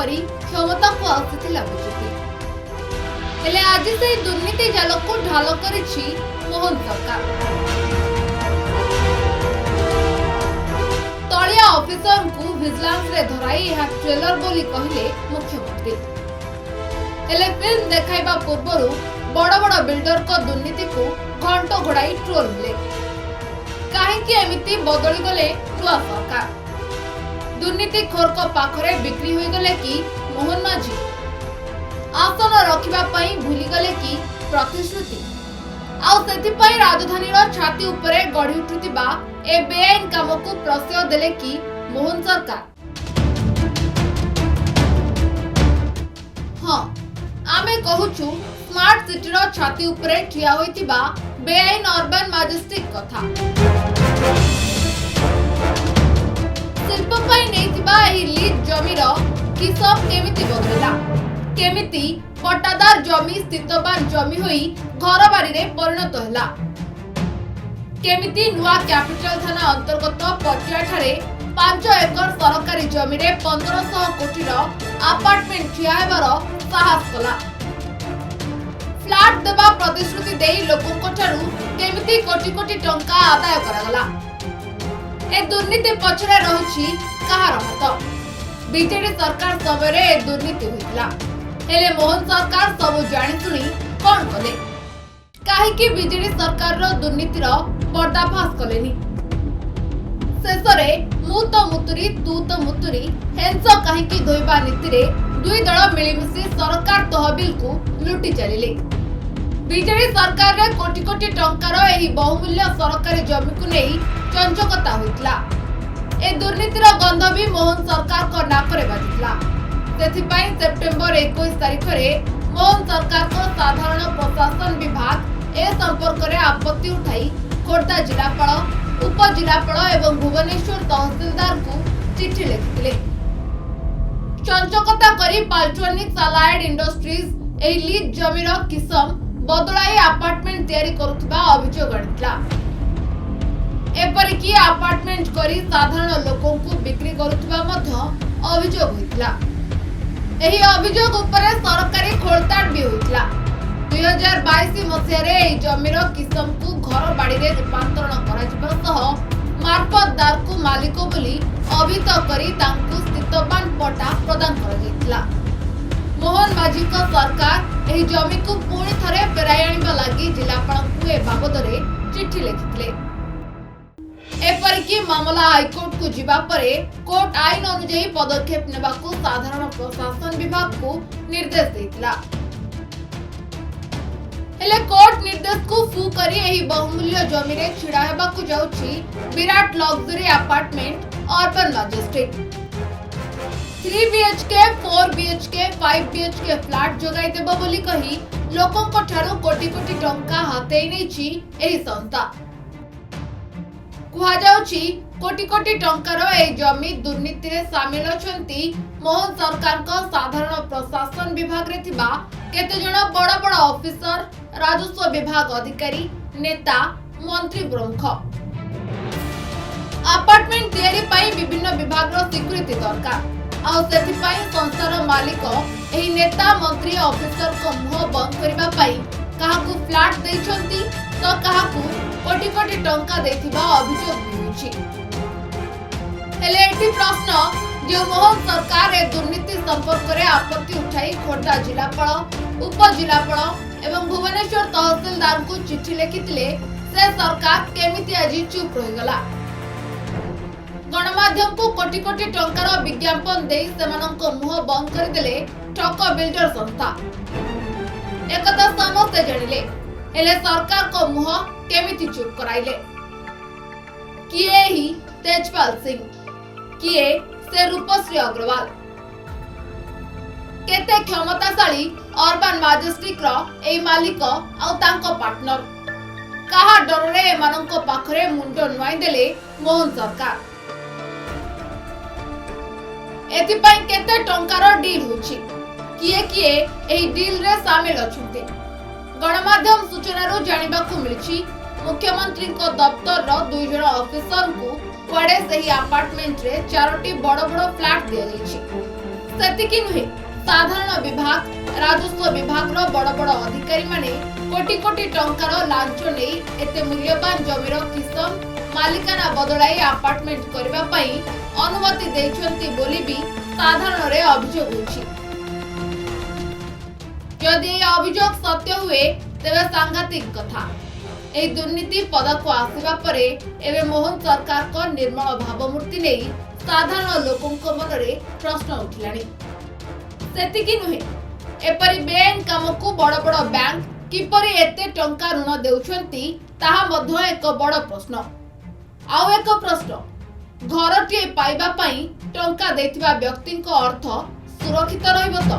करी क्षमता को आसिथिला बीजेपी। हेले आज से दुर्नीति जाल को ढाल करिछि मोहन सरकार। तलिया ऑफिसर को विजिलेंस रे धराई यह ट्रेलर बोली कहले मुख्यमंत्री। हेले फिल्म देखाइबा पूर्वरु बड़ बड़ बिल्डर को दुर्नीति को घंट घोड़ाई ट्रोल हेले। काहेकि एमिति बदली गले नुआ सरकार? दुर्नीति खोर को पाखरे बिक्री होई गले कि मोहन माझी? आसन रखिबा पई भूली गले कि प्रतिश्रुति? आउ सेति पई राजधानी रो छाती उपरे गढ़ी उठुतिबा ए बेआईन काम को प्रश्रय देले कि मोहन सरकार? हाँ, आमे कहूछु स्मार्ट सिटी रो छाती उपरे ठिया होइतिबा बेआईन अर्बन मैजेस्टिक कथा। शिल्प पई नैतिबा एही लीज जमीर किसम केमिति बदलिला? केमिति पट्टादार जमी स्थितवान जमी होई घर बाड़ी रे परिणत होला? केमिति नुआ कैपिटल थाना अंतर्गत पटिया ठारे 5 एकर सरकारी जमी रे 1500 कोटी रो अपार्टमेंट ठिया हेबार साहस कला? फ्लैट देबा प्रतिश्रुति देई लोकंको ठारू केमिति कोटी कोटी टंका आदाय करागला? ए दुर्नीति पछरे रहुछि कहार हाथ? बीजेडी सरकार समय रे ए दुर्नीति होइतला। हेले मोहन सरकार सब जानि सुनी कोन कले? काहेकि बीजेडी सरकार रो दुर्नीति रो पर्दाफाश कलेनी? शेषरे मु तो मुतुरी तू तो मुतुरी हेंस काहेकि धोइबा नीति रे दुई दल मिलिमिशि सरकार तहबिल को लुटी चलिले। बीजेडी सरकार रे कोटी कोटी टंकार एही बहुमूल्य सरकारी जमी को नहीं चंचकता होइतला। ए दुर्नीतिर गंध भी मोहन सरकार को नाकरे बाजितला। सेथिपाई सेप्टेम्बर 21 तारिख रे मोहन सरकार को साधारण प्रशासन विभाग ए संपर्क रे आपत्ति उठाई खोर्धा जिलापाल, उपजिलापाल एवं भुवनेश्वर तहसीलदार को चिट्ठी लिखिथिले। चंचकता करी पाल्ट्रोनिक्स अलाइड इंडस्ट्रीज एही लीज जमीर किसम बदलाई अपार्टमेंट तैयारी करुथिबा अभियोग आनिथिला। एपरिकी अपार्टमेंट करी साधारण लोकों को बिक्री करुथिबा मध्य अभियोग होइथिला। एही अभियोग उपरे सरकारी खोलताड़ भी होइथिला। 2022 मसिया रे एही जमीर किसम को घर बाड़ी रे रूपांतरण कराजिबा सह मार्फतदार को मालिक बोली अभिहित करी तांकु स्थितवान पट्टा प्रदान करा जायतिला। मोहन माझी को सरकार एही जमी को पुणी थरे फेराई आनिबा लागि जिलापाल को ए बाबद रे चिट्ठी लिखिथिले। एपरिकी मामला हाईकोर्ट को जीवा परे कोर्ट आईन अनुसार पदक्षेप नेबा को साधारण प्रशासन विभाग को निर्देश देतिला। हेले कोर्ट निर्देश को फू करी एही बहुमूल्य जमी रे छिड़ा हेबा को जाउछि विराट luxury apartment Urban Majestic. 3 BHK, 4 BHK, 5 BHK flat जोगाई देबो बोली कही लोकों को ठारू कोटी कोटी टंका हातेई नैछि एही संस्था। कुहा जाउछि कोटी कोटी टंकार एही जमी दुर्नीति रे शामिल अछंती मोहन सरकार को साधारण प्रशासन विभाग रे थिबा केते जण बड़ बड़ ऑफिसर, राजस्व विभाग अधिकारी, नेता, मंत्री प्रमुख। अपार्टमेंट तैयारी पाई विभिन्न विभाग रो स्वीकृति दरकार। आउ सेथिपाई संस्थार मालिक एही नेता, मंत्री, ऑफिसर को मुह बंद करबा पाई काहाकू फ्लैट दैछंती तो काहाकू कोटी कोटी टंका देथिबा अभियोग होइछि। हेले एठी प्रश्न जे मोहन सरकार ए दुर्नीति संपर्क रे आपत्ति उठाई खोर्धा जिलापाल, उपजिलापाल एवं भुवनेश्वर तहसीलदार को चिट्ठी लिखिथिले से सरकार केमिति आजि चुप रहिगला? गणमाध्यम को कोटी कोटी टंकार विज्ञापन दे सेमानंको मुह बंद कर देले ठक बिल्डर संस्था। एकता समस्ते जानिले हेले सरकार को मुह केमिति चुप कराइले? किए ही तेजपाल सिंह, किए से रूपश्री अग्रवाल? केते क्षमताशाली अर्बन मैजेस्टिक रो एई मालिक आउ तांको पार्टनर? कहा डर रे एमानंको पाखरे मुंडो नुआई देले मोहन सरकार? एथिपाई केते टंकार डील होछि? किए किए एही डील रे शामिल अछुंते? गणमाध्यम सूचना रो जानिबा को मिलछि मुख्यमंत्री को दफ्तर रो 2 जण ऑफिसर को कुआडे सही अपार्टमेंट रे 4टी बड़ बड़ फ्लैट दिया जायछि। सेतिकी नुहे साधारण विभाग राजस्व विभाग बड़ बड़ अधिकारी माने कोटी कोटी टंकार लांच नहीं एते मूल्यवान जमीर किसम मालिकाना बदलाई अपार्टमेंट करबा पई अनुमति देछंती बोली भी साधारण रे अभियोग होछि। यदि यह अभियोग सत्य हुए तेरे सांघातिक कथा ए दुर्नीति पद को आसीबा परे एबे मोहन सरकार को निर्मल भावमूर्ति नै साधारण लोकंक मनरे प्रश्न उठिलानी। सेतिकी नुहे एपरि बैंक काम को बड़ बड़ बैंक किपरि एते टंका ऋण देउछंती ताहा मध्य एक बड़ प्रश्न। आउ एक प्रश्न घरटीए पाइबा पई टंका देथिबा व्यक्ति अर्थ सुरक्षित रहिबो तो